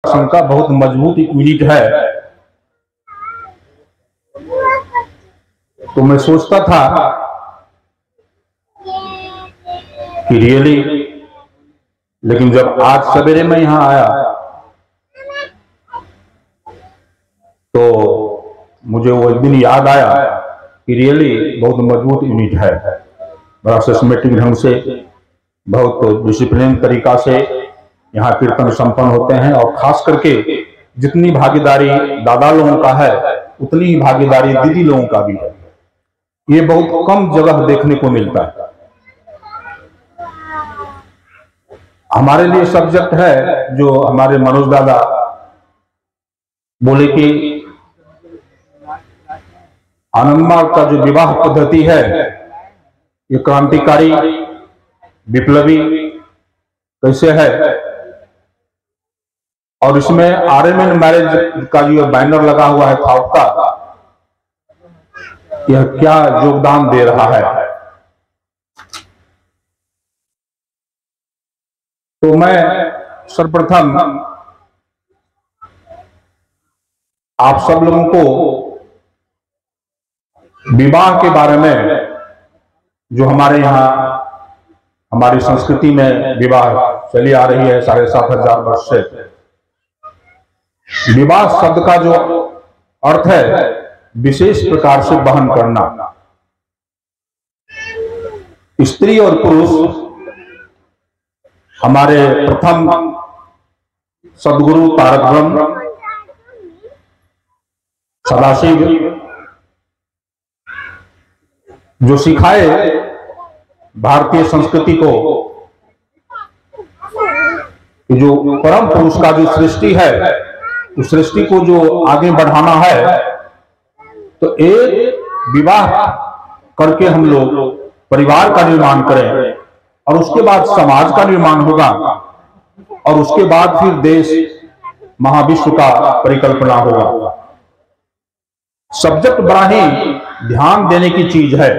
का बहुत मजबूत यूनिट है। तो मैं सोचता था कि रियली, लेकिन जब आज सवेरे मैं यहां आया तो मुझे वो एक दिन याद आया कि रियली बहुत मजबूत यूनिट है। बड़ा सिस्टमेटिक ढंग से, बहुत डिसिप्लिन तरीका से यहाँ कीर्तन संपन्न होते हैं। और खास करके जितनी भागीदारी दादा लोगों का है उतनी ही भागीदारी दीदी लोगों का भी है। ये बहुत कम जगह देखने को मिलता है। हमारे लिए सब्जेक्ट है जो हमारे मनोज दादा बोले कि आनंदमार्ग का जो विवाह पद्धति है ये क्रांतिकारी विप्लवी कैसे है, और इसमें आर्यमैन मैरिज का जो बैनर लगा हुआ है थाउट का, यह क्या योगदान दे रहा है। तो मैं सर्वप्रथम आप सब लोगों को विवाह के बारे में, जो हमारे यहाँ हमारी संस्कृति में विवाह चली आ रही है 7500 वर्ष से, विवाह शब्द का जो अर्थ है विशेष प्रकार से वहन करना। स्त्री और पुरुष हमारे प्रथम सदगुरु तारक ब्रह्म सदाशिव जो सिखाए भारतीय संस्कृति को, जो परम पुरुष का जो सृष्टि है उस सृष्टि को जो आगे बढ़ाना है, तो एक विवाह करके हम लोग परिवार का निर्माण करें और उसके बाद समाज का निर्माण होगा और उसके बाद फिर देश महाविश्व का परिकल्पना होगा। सब्जेक्ट बड़ा ही ध्यान देने की चीज है।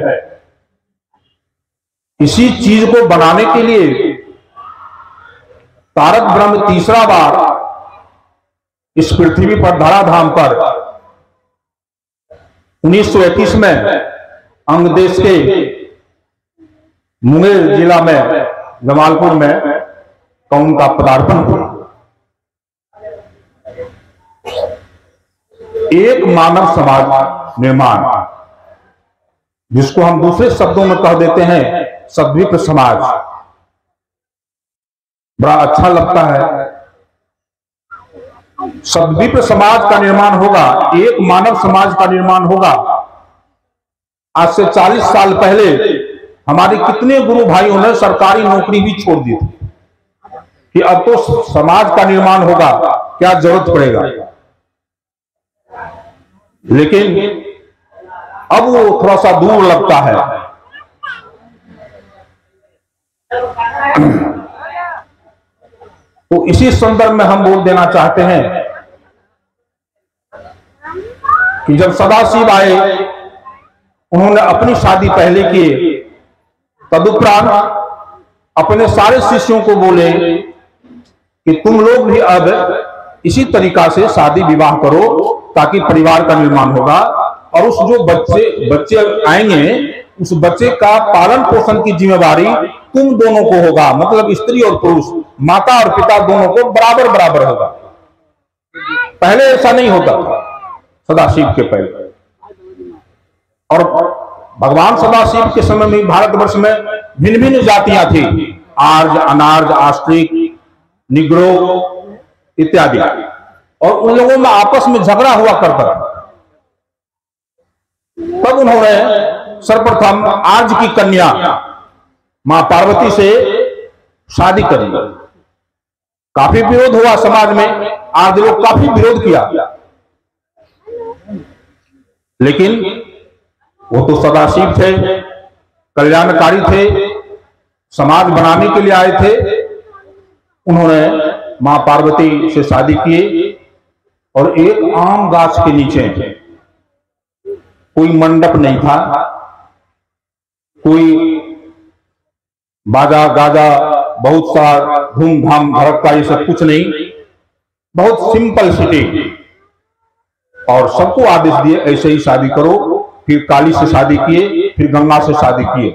इसी चीज को बनाने के लिए तारक ब्रह्म तीसरा बार इस पृथ्वी पर धराधाम पर 1921 में अंग देश के मुंगेर जिला में जमालपुर में उनका पदार्पण हुआ। एक मानव समाज निर्माण, जिसको हम दूसरे शब्दों में कह देते हैं सद्विप्र समाज। बड़ा अच्छा लगता है। सद्विप्र समाज का निर्माण होगा, एक मानव समाज का निर्माण होगा। आज से 40 साल पहले हमारे कितने गुरु भाइयों ने सरकारी नौकरी भी छोड़ दी थी कि अब तो समाज का निर्माण होगा, क्या जरूरत पड़ेगा। लेकिन अब वो थोड़ा सा दूर लगता है। तो इसी संदर्भ में हम बोल देना चाहते हैं कि जब सदाशिव आए, उन्होंने अपनी शादी पहले की, तदुपरांत अपने सारे शिष्यों को बोले कि तुम लोग भी अब इसी तरीका से शादी विवाह करो ताकि परिवार का निर्माण होगा, और उस जो बच्चे आएंगे उस बच्चे का पालन पोषण की जिम्मेदारी तुम दोनों को होगा। मतलब स्त्री और पुरुष, माता और पिता दोनों को बराबर बराबर होगा। पहले ऐसा नहीं होता था सदाशिव के पहले। और भगवान सदाशिव के समय में भारतवर्ष में भिन्न भिन्न जातियां थी, आर्य, अनार्य, आस्ट्रिक, निग्रो इत्यादि, और उन लोगों में आपस में झगड़ा हुआ करता था। तब उन्होंने सर्वप्रथम आर्य की कन्या मां पार्वती से शादी करी। काफी विरोध हुआ समाज में, आर्य लोग काफी विरोध किया, लेकिन वो तो सदाशिव थे, कल्याणकारी थे, समाज बनाने के लिए आए थे। उन्होंने मां पार्वती से शादी की और एक आम गाछ के नीचे, कोई मंडप नहीं था, कोई बाजा गाजा बहुत सा धूमधाम भड़कता, ये सब कुछ नहीं। बहुत सिंपल सिटी, और सबको आदेश दिए ऐसे ही शादी करो। फिर काली से शादी किए, फिर गंगा से शादी किए।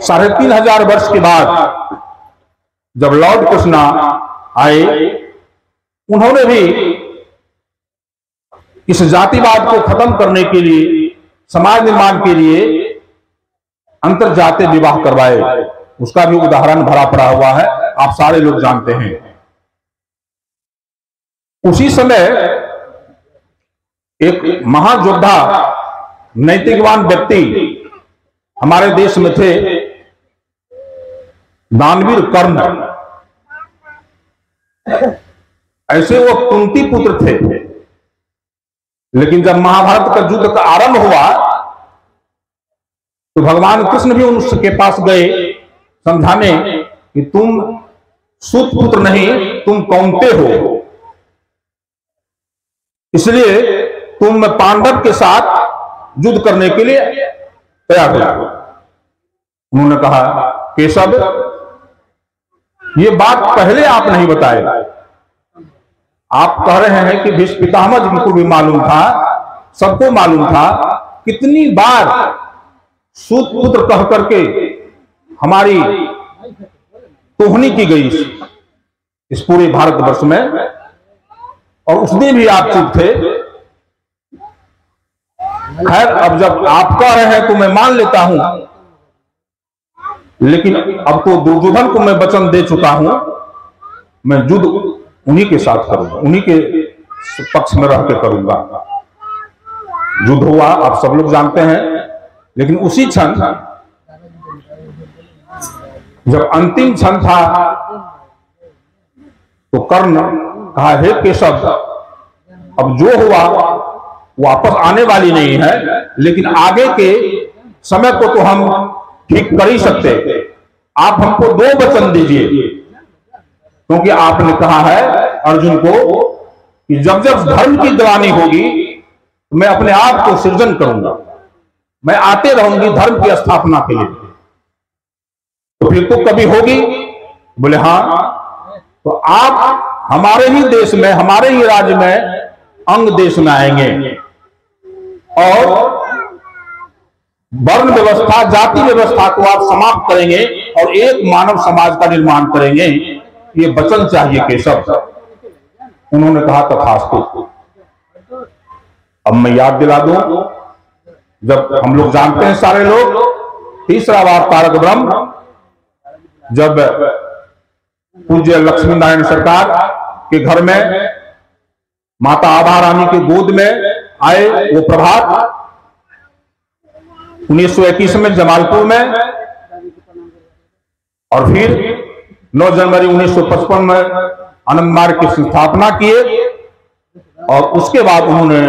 3500 वर्ष के बाद जब लॉर्ड कृष्णा आए, उन्होंने भी इस जातिवाद को खत्म करने के लिए, समाज निर्माण के लिए अंतरजातीय विवाह करवाए। उसका भी उदाहरण भरा पड़ा हुआ है, आप सारे लोग जानते हैं। उसी समय एक महायोद्धा, नैतिकवान व्यक्ति हमारे देश में थे, दानवीर कर्ण। ऐसे वो कुंती पुत्र थे, लेकिन जब महाभारत का युद्ध का आरंभ हुआ तो भगवान कृष्ण भी उनके पास गए समझाने कि तुम सूत पुत्र नहीं, तुम कौंते हो, इसलिए तुम पांडव के साथ युद्ध करने के लिए तैयार हो। उन्होंने कहा, केशव, ये बात पहले आप नहीं बताए। आप कह रहे हैं कि भीष्म पितामह जी को भी मालूम था, सबको मालूम था। कितनी बार सूत पुत्र कह करके हमारी तोहनी की गई इस पूरे भारतवर्ष में, और उस दिन भी आप चुप थे। खैर, अब जब आप कह रहे हैं तो मैं मान लेता हूं, लेकिन अब तो दुर्योधन को मैं वचन दे चुका हूं, मैं युद्ध उन्हीं के साथ करूंगा, उन्हीं के पक्ष में रह के करूंगा। युद्ध हुआ, आप सब लोग जानते हैं। लेकिन उसी क्षण, जब अंतिम क्षण था, तो कर्ण कहा, हे केशव, अब जो हुआ वापस आने वाली नहीं है, लेकिन आगे के समय को तो हम ठीक कर ही सकते। आप हमको 2 वचन दीजिए, क्योंकि आपने कहा है अर्जुन को कि जब जब धर्म की ग्लानि होगी तो मैं अपने आप को सृजन करूंगा, मैं आते रहूंगी धर्म की स्थापना के लिए। तो फिर तो कभी होगी? बोले हाँ। तो आप हमारे ही देश में, हमारे ही राज्य में, अंग देश में आएंगे और वर्ण व्यवस्था, जाति व्यवस्था को आप समाप्त करेंगे और एक मानव समाज का निर्माण करेंगे। ये वचन चाहिए केशव। उन्होंने कहा, तथास्तु। अब मैं याद दिला दूं, जब हम लोग जानते हैं सारे लोग, तीसरा बार तारक ब्रह्म जब पूज्य लक्ष्मी नारायण सरकार के घर में माता आभा रानी के गोद में आए, वो प्रभात 1921 में जमालपुर में, और फिर 9 जनवरी 1955 में आनंद मार्ग की स्थापना किए। और उसके बाद उन्होंने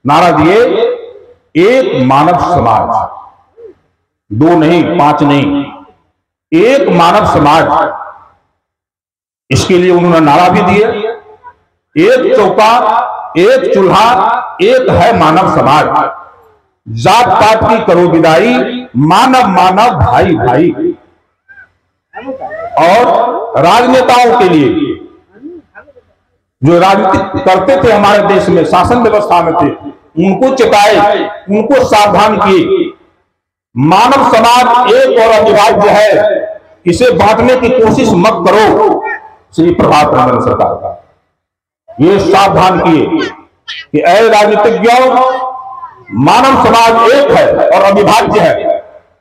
नारा दिए, एक मानव समाज, 2 नहीं, 5 नहीं, एक मानव समाज। इसके लिए उन्होंने नारा भी दिए, एक चौका, एक चूल्हा, एक है मानव समाज। जात पात की करो विदाई, मानव मानव भाई भाई। और राजनेताओं के लिए, जो राजनीति करते थे हमारे देश में, शासन व्यवस्था में थे, उनको चेताए, उनको सावधान किए, मानव समाज एक और अनिवार्य है, इसे बांटने की कोशिश मत करो। श्री प्रभात रंजन सरकार का ये सावधान किए कि ऐ राजनीतिज्ञों, मानव समाज एक है और अविभाज्य है,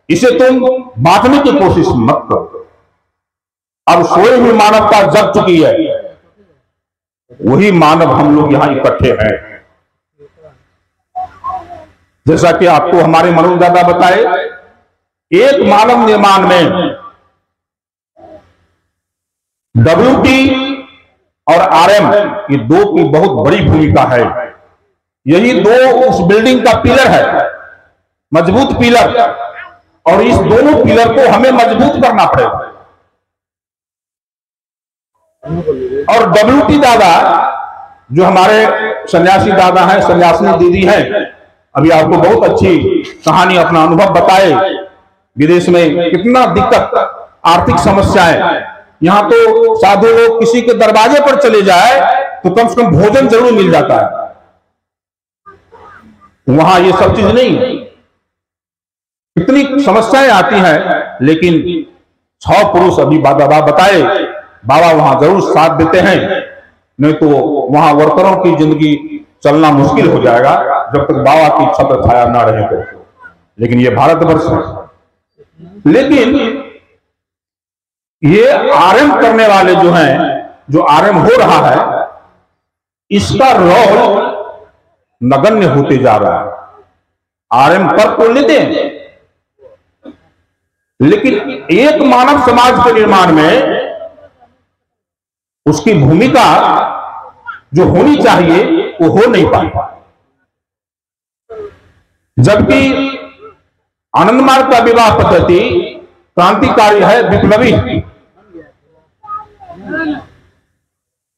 इसे तुम बांटने की कोशिश मत करो। अब सोई हुई मानवता जग चुकी है, वही मानव हम लोग यहां इकट्ठे हैं। जैसा कि आपको हमारे मनोज दादा बताए, एक मानव निर्माण में WT और RM, ये 2 की बहुत बड़ी भूमिका है। यही 2 उस बिल्डिंग का पिलर है, मजबूत पिलर, और इस दोनों पिलर को हमें मजबूत करना पड़ेगा। और WT दादा, जो हमारे सन्यासी दादा हैं, सन्यासिनी दीदी हैं, अभी आपको बहुत अच्छी कहानी, अपना अनुभव बताए। विदेश में कितना दिक्कत, आर्थिक समस्याएं, यहां तो साधु लोग किसी के दरवाजे पर चले जाए तो कम से कम भोजन जरूर मिल जाता है, वहां ये सब चीज नहीं है। कितनी समस्याएं आती हैं, लेकिन 6 पुरुष अभी बाबा बताए, बाबा वहां जरूर साथ देते हैं, नहीं तो वहां वर्करों की जिंदगी चलना मुश्किल हो जाएगा जब तक बाबा की छत्र छाया ना रहे तो। लेकिन ये भारतवर्ष है। लेकिन ये आरएम करने वाले जो हैं, जो आरएम हो रहा है, इसका रोल नगण्य होते जा रहा है। आरएम कर तो लेते हैं, लेकिन एक मानव समाज के निर्माण में उसकी भूमिका जो होनी चाहिए वो हो नहीं पाई। जबकि आनंद मार्ग का विवाह पद्धति क्रांतिकारी है, विप्लवी।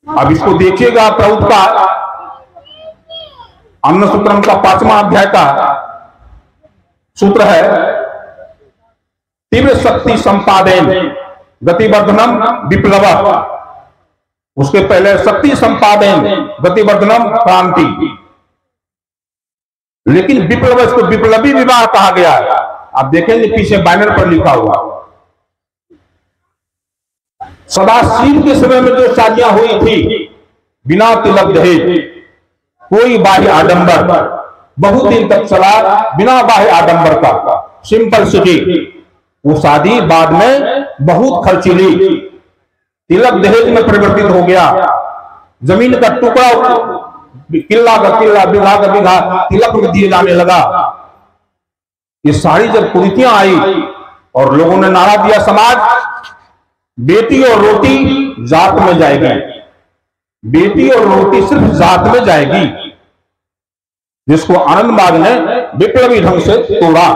अब इसको देखिएगा, प्रभुपाद अन्न सूत्रम का 5वां अध्याय का सूत्र है, तीव्र शक्ति संपादन गतिवर्धनम विप्लव। उसके पहले शक्ति संपादन गतिवर्धनम क्रांति। लेकिन विप्लव, इसको विप्लवी विवाह कहा गया है। आप देखेंगे पीछे बैनर पर लिखा हुआ, सदाशिव के समय में जो शादियां हुई थी बिना तिलक दहेज, कोई बाह्य आडंबर, बहुत दिन तक चला बिना बाह्य आडंबर का, सिंपल सिटी। वो शादी बाद में बहुत खर्चीली, तिलक दहेज में परिवर्तित हो गया। जमीन का टुकड़ा किला का किला, बिघा का बिघा तिलक में दिए जाने लगा। ये सारी जब कुरीतियां आई और लोगों ने नारा दिया, समाज बेटी और रोटी जात में जाएगी, बेटी और रोटी सिर्फ जात में जाएगी, जिसको आनंद मार्ग ने विप्लवी ढंग से तोड़ा।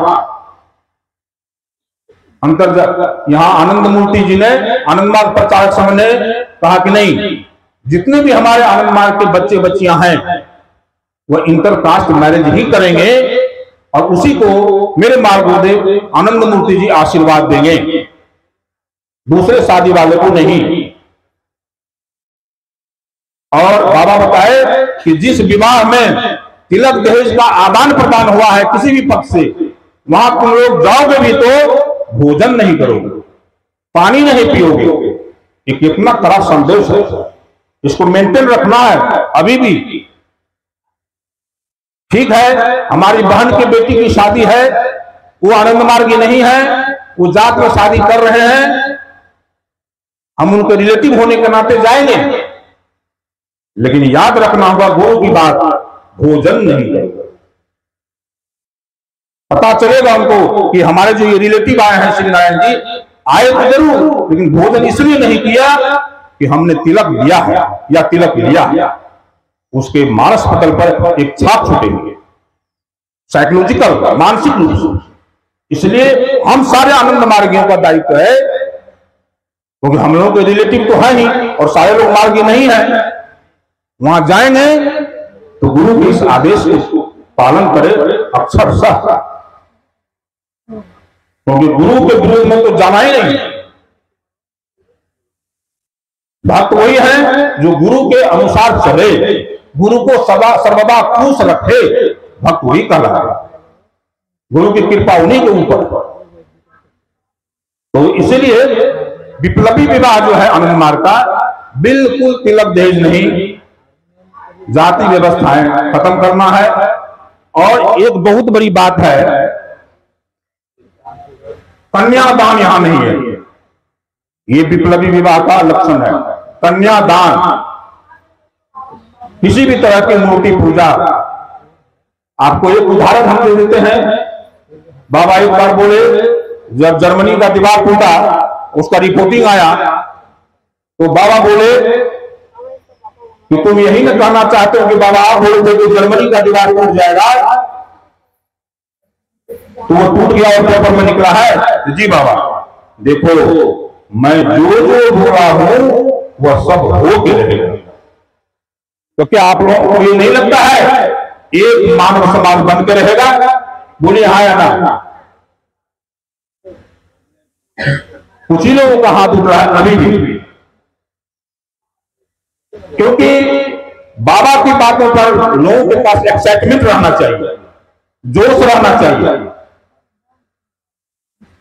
यहां आनंद मूर्ति जी ने, आनंद मार्ग प्रचारक संघ ने कहा कि नहीं, जितने भी हमारे आनंद मार्ग के बच्चे बच्चियां हैं वह इंटरकास्ट मैरिज ही करेंगे और उसी को मेरे मार्ग गुरुदेव आनंद मूर्ति जी आशीर्वाद देंगे, दूसरे शादी वाले को नहीं। और बाबा बताए कि जिस विवाह में तिलक दहेज का आदान प्रदान हुआ है किसी भी पक्ष से, वहां तुम लोग जाओगे भी तो भोजन नहीं करोगे, पानी नहीं पियोगे। ये कितना कड़ा संदेश है, इसको मेंटेन रखना है अभी भी। ठीक है, हमारी बहन की बेटी की शादी है, वो आनंद मार्गी नहीं है, वो जात में शादी कर रहे हैं, हम उनके रिलेटिव होने के नाते जाएंगे, लेकिन याद रखना होगा गुरु की बात, भोजन नहीं करेगा। पता चलेगा उनको कि हमारे जो ये रिलेटिव आए हैं श्री नारायण जी, आए तो जरूर, लेकिन भोजन इसलिए नहीं किया कि हमने तिलक दिया है या तिलक लिया है। उसके मानस पटल पर एक छाप छूटेंगे, साइकोलॉजिकल, मानसिक रूप से। इसलिए हम सारे आनंद मार्गियों का दायित्व है, क्योंकि हम लोगों के रिलेटिव तो है ही और सारे लोग मार्गी नहीं है। वहां जाएंगे तो गुरु के इस आदेश को पालन करे अक्षरशः, क्योंकि गुरु के विरोध में तो जाना ही नहीं। भक्त वही है जो गुरु के अनुसार चले, गुरु को सदा सर्वदा खुश रखे, भक्त वही कहलाएगा। गुरु की कृपा उन्हीं के ऊपर। तो इसीलिए विप्लवी विवाह जो है आनंद मार्ग का, बिल्कुल तिलक दहेज नहीं, जाति व्यवस्थाएं खत्म करना है। और एक बहुत बड़ी बात है, कन्यादान यहां नहीं है। ये विप्लवी विवाह का लक्षण है, कन्यादान। किसी भी तरह की मूर्ति पूजा। आपको एक उदाहरण हम दे देते हैं। बाबा एक बार बोले, जब जर्मनी का दीवार टूटा, उसका रिपोर्टिंग आया, तो बाबा बोले कि तुम यही न कहना चाहते हो कि बाबा आप बोले थे कि जर्मनी का दीवार टूट जाएगा, तो वो टूट गया और पेपर में निकला है। जी बाबा देखो, मैं जो जो बोला हूं वह सब हो के रहेगा। तो क्या आप लोगों को ये नहीं लगता है एक मानव समाज बन के रहेगा? बोले हाँ या ना? कुछ ही लोगों का हाथ उठ रहा है अभी भी। बातों पर लोगों के पास एक्साइटमेंट रहना चाहिए, जोश रहना चाहिए।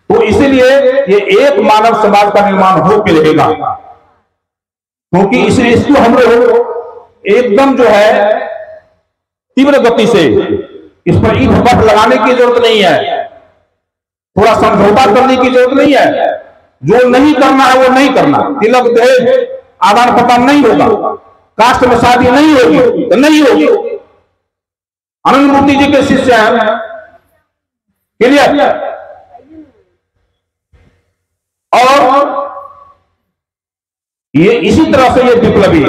तो इसीलिए ये एक मानव समाज का निर्माण होकर रहेगा, क्योंकि इसको हम लोग एकदम जो है तीव्र गति से इस पर ईंट पट लगाने की जरूरत नहीं है, थोड़ा समझौता करने की जरूरत नहीं है। जो नहीं करना है वो नहीं करना, तिलक दहेज आदान प्रदान नहीं होगा, कास्ट में शादी नहीं होगी तो नहीं होगी। आनंद मूर्ति जी के शिष्य हैं, क्लियर। और ये इसी तरह से ये विप्लवी,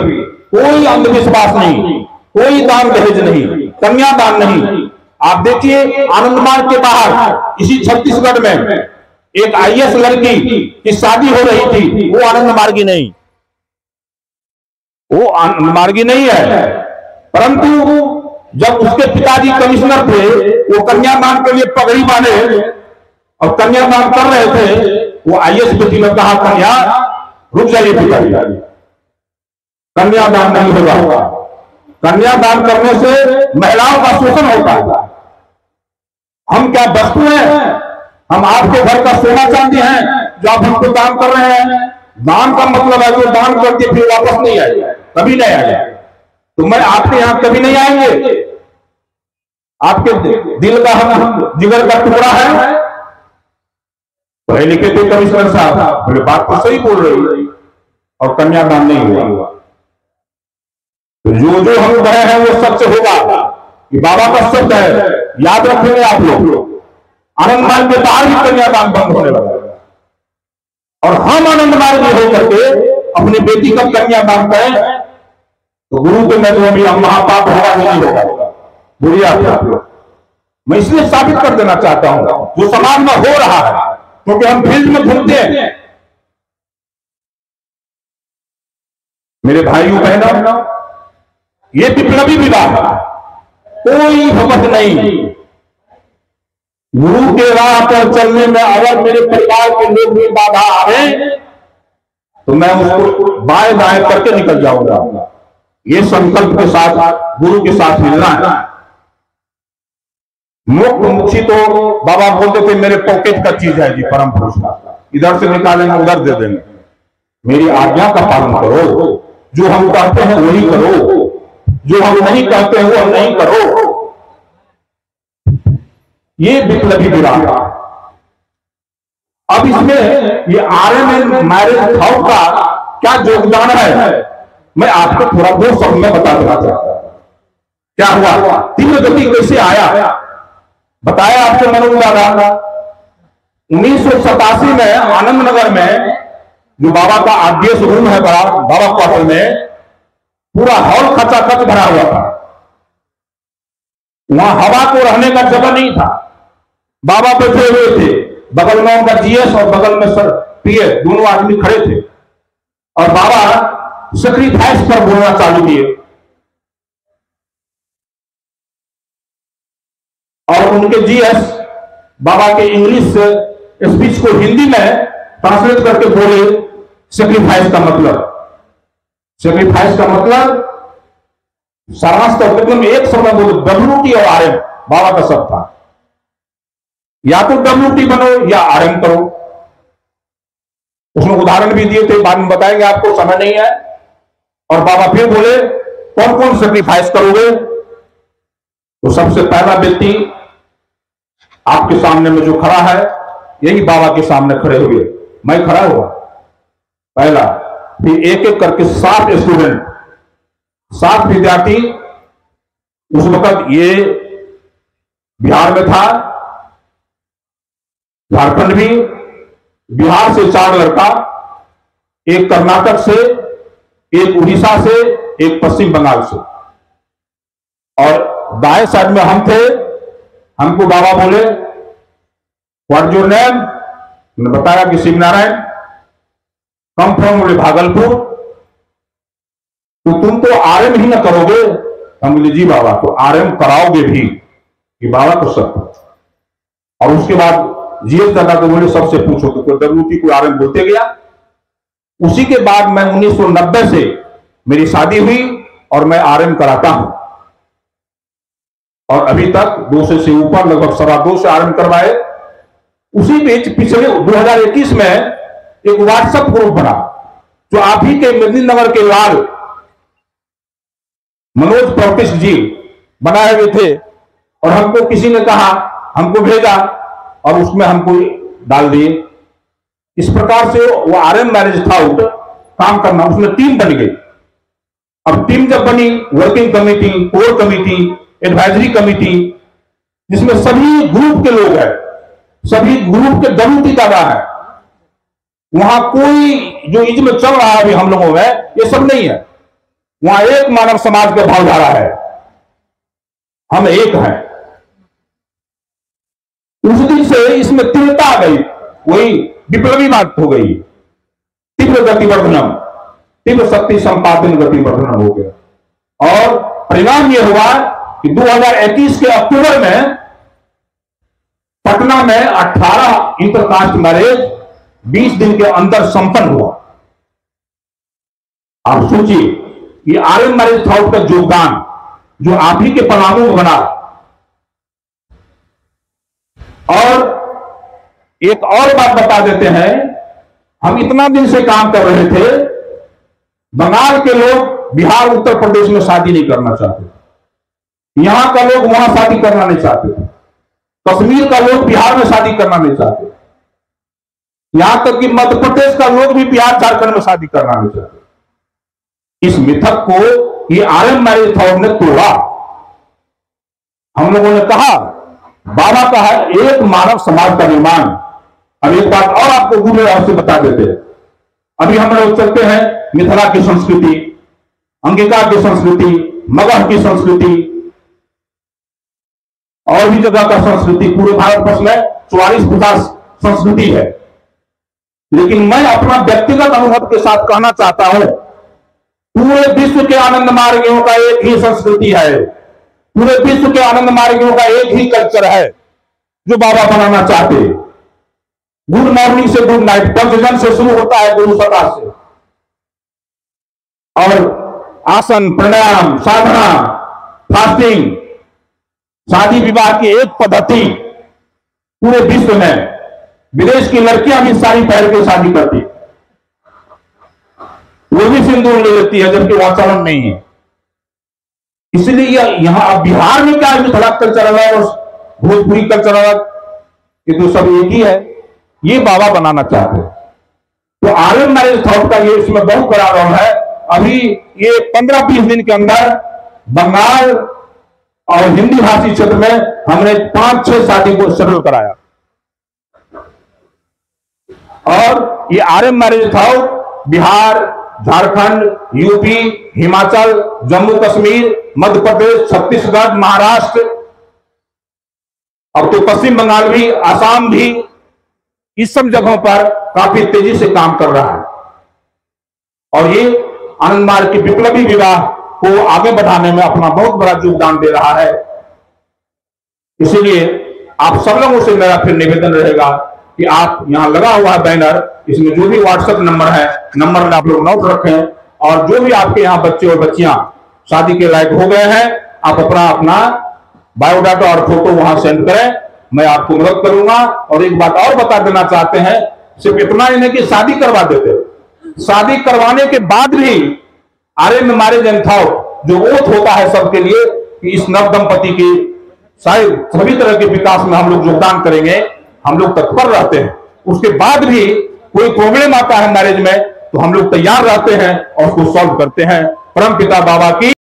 कोई अंधविश्वास नहीं, कोई दान दहेज नहीं, कन्यादान नहीं। आप देखिए आनंद मार्ग के बाहर इसी छत्तीसगढ़ में एक आईएएस लड़की की शादी हो रही थी, वो आनंद मार्गी नहीं, वो आनंद मार्गी नहीं है। परंतु जब उसके पिताजी कमिश्नर थे, वो कन्यादान के लिए पगड़ी बांधे और कन्यादान कर रहे थे, वो आईएएस बेटी ने कहा कन्या रुक जाइए पिताजी, कन्यादान नहीं होगा, कन्यादान करने से महिलाओं का शोषण होता है। हम क्या वस्तु हैं? हम आपके घर का सोना चांदी हैं जो आप हमको दान कर रहे हैं। दान का मतलब है जो दान करके फिर वापस नहीं आएगा, कभी नहीं आएगा। तो मैं आपके यहां कभी नहीं आएंगे, आपके दिल का हम जिगर का टुकड़ा है। पढ़े लिखे थे कमिश्नर साहब, बोले बात तो सही बोल रही, और कन्यादान नहीं हुआ। तो जो हम कहे हैं वो सच होगा, ये बाबा का शब्द है, याद रखेंगे आप लोग। आनंद मार्ग के बाहर भी कन्यादान बंद होने लगा, और हम आनंद मार्ग में होकर के अपनी बेटी का कन्यादान करें तो गुरु के में भी हम महापाप होगा नहीं होगा, बुरी आप। मैं इसलिए साबित कर देना चाहता हूं जो समाज में हो रहा है, क्योंकि हम फील्ड में घूमते हैं। मेरे भाइयों बहनों, ये विप्लवी विवाह कोई हवस नहीं। गुरु के राह पर चलने में अगर मेरे परिवार के लोग भी बाधा आए तो मैं उसको बाएं दाएं करके निकल जाऊंगा। ये संकल्प के साथ गुरु के साथ मिलना है। मुक्त मुक्ति तो बाबा बोलते थे मेरे पॉकेट का चीज है जी, परम पुरुष का, इधर से निकालेंगे उधर दे देंगे। मेरी आज्ञा का पालन करो, जो हम कहते हैं वही करो, जो हम नहीं कहते हैं वो हम नहीं करो। ये विप्लवी विराग। अब इसमें ये आरएमएन मैरिज थॉट का क्या योगदान है, मैं आपको थोड़ा बहुत शब्द में बता देना चाहता हूं। क्या हुआ, तीव्र गति कैसे आया, बताया आपको मनोज दादा। 1987 में आनंद नगर में जो बाबा का आदेश रूम है बड़ा, बाबा क्वार्टर में पूरा हॉल खचाखच भरा हुआ था। वहां हवा को रहने का जगह नहीं था। बाबा बैठे हुए थे, बगल में उनका जीएस और बगल में सर पीए, दोनों आदमी खड़े थे, और बाबा सेक्रीफाइस पर बोलना चालू किए। और उनके जीएस बाबा के इंग्लिश स्पीच को हिंदी में ट्रांसलेट करके बोले सेक्रीफाइस का मतलब। सेक्रीफाइस का मतलब सारांश का मतलब एक समय बोले WT और RM, बाबा का शब्द था। या तो WT बनो या RM करो। उसमें उदाहरण भी दिए थे, बाद में बताएंगे आपको, समय नहीं है। और बाबा फिर बोले कौन कौन सेक्रीफाइस करोगे? तो सबसे पहला व्यक्ति आपके सामने में जो खड़ा है, यही बाबा के सामने खड़े हुए, मैं खड़ा हुआ पहला। फिर एक एक करके 7 स्टूडेंट, 7 विद्यार्थी। उस वक्त ये बिहार में था, झारखंड भी, बिहार से 4 लड़का, एक कर्नाटक से, एक उड़ीसा से, एक पश्चिम बंगाल से। और दाएं साइड में हम थे। हमको बाबा बोले व्हाट योर नेम? मैंने बताया कि शिव नारायण। कम फ्रॉम बोले भागलपुर। तो तुम तो RM ही ना करोगे? हम बोले जी बाबा, तो RM कराओगे भी? कि बाबा को सब। और उसके बाद जीएस दादा को बोले सबसे पूछो तो कोई WT को RM बोलते गया। उसी के बाद मैं 1990 से मेरी शादी हुई और मैं आरएम कराता हूं। और अभी तक 200 से ऊपर, लगभग 225 आरएम करवाए। उसी बीच पिछले 2021 में एक व्हाट्सएप ग्रुप बना, जो आप ही के मेदिनीनगर के लाल मनोज प्रतिष्ठ जी बनाए हुए थे, और हमको किसी ने कहा, हमको भेजा और उसमें हमको डाल दिए। इस प्रकार से वो आरएम मैरिज थाउट काम करना, उसमें टीम बन गई। अब टीम जब बनी, working committee, core committee, advisory committee, जिसमें सभी ग्रुप के लोग हैं, सभी ग्रुप के दरूती दादा है। वहां कोई जो इज्म चल रहा है अभी हम लोगों में, ये सब नहीं है। वहां एक मानव समाज का भावधारा है, हम एक हैं। उस दिन से इसमें तीव्रता आ गई, वही विप्लवी बात हो गई। तीव्र गतिवर्धनम, तीव्र शक्ति संपादन गतिवर्धनम हो गया। और परिणाम यह हुआ कि 2021 के अक्टूबर में पटना में 18 इंटरकास्ट मैरिज 20 दिन के अंदर संपन्न हुआ। आप सोचिए, ये आरएम मैरिज थाउट का योगदान जो आप ही के पलामू में बना। और एक और बात बता देते हैं, हम इतना दिन से काम कर रहे थे, बंगाल के लोग बिहार उत्तर प्रदेश में शादी नहीं करना चाहते, यहां का लोग वहां शादी करना नहीं चाहते, कश्मीर का लोग बिहार में शादी करना नहीं चाहते, यहां तक कि मध्य प्रदेश का लोग भी बिहार झारखंड में शादी करना नहीं चाहते। इस मिथक को ये आरएम मैरिज थाउट ने तोड़ा। हम लोगों ने कहा, बाबा का है एक मानव समाज का निर्माण। अब एक बात और आपको गुरु से बता देते हैं। अभी हम लोग चलते हैं मिथिला की संस्कृति, अंगिका की संस्कृति, मगध की संस्कृति, और भी जगह का संस्कृति। पूरे भारतवर्ष में 44-50 संस्कृति है। लेकिन मैं अपना व्यक्तिगत अनुभव के साथ कहना चाहता हूं, पूरे विश्व के आनंद मार्गियों का एक ही संस्कृति है, पूरे विश्व के आनंद मार्गियों का एक ही कल्चर है जो बाबा बनाना चाहते। गुड मॉर्निंग से गुड नाइट, पंचजन से शुरू होता है, गुरु सदा से, और आसन, प्राणायाम, साधना, फास्टिंग, शादी विवाह की एक पद्धति पूरे विश्व में। विदेश की लड़कियां भी साड़ी पहन के शादी करती, वो भी सिंदूर ले लेती है, जबकि वहां चलन नहीं है। इसलिए यहां बिहार में क्या मिथिला कल्चर अलग और भोजपुरी कल्चर अलग, ये तो सब एक ही है। ये बाबा बनाना चाहते हैं। तो आरएम मैरिज थाउट का ये इसमें बहुत बड़ा रोल है। अभी ये 15-20 दिन के अंदर बंगाल और हिंदी भाषी क्षेत्र में हमने 5-6 शादी को सेटल कराया। और ये आरएम मैरिज थाउट बिहार, झारखंड, यूपी, हिमाचल, जम्मू कश्मीर, मध्य प्रदेश, छत्तीसगढ़, महाराष्ट्र, अब तो पश्चिम बंगाल भी, आसाम भी, इस सब जगहों पर काफी तेजी से काम कर रहा है। और ये आनंद मार्ग की विप्लवी विवाह को आगे बढ़ाने में अपना बहुत बड़ा योगदान दे रहा है। इसीलिए आप सब लोगों से मेरा फिर निवेदन रहेगा कि आप यहां लगा हुआ है बैनर, इसमें जो भी व्हाट्सएप नंबर है, नंबर आप लोग नोट रखें। और जो भी आपके यहाँ बच्चे और बच्चियां शादी के लायक हो गए हैं, आप अपना बायोडाटा और फोटो वहां सेंड करें, मैं आपको मदद करूंगा। और एक बात और बता देना चाहते हैं, सिर्फ इतना ही नहीं कि शादी करवा देते, शादी करवाने के बाद भी आरएम मैरिज थाउट जो ओथ होता है सबके लिए कि इस नव दंपति की शायद सभी तरह के विकास में हम लोग योगदान करेंगे, हम लोग तत्पर रहते हैं। उसके बाद भी कोई प्रॉब्लम आता है मैरिज में तो हम लोग तैयार रहते हैं और उसको सॉल्व करते हैं। परम पिता बाबा की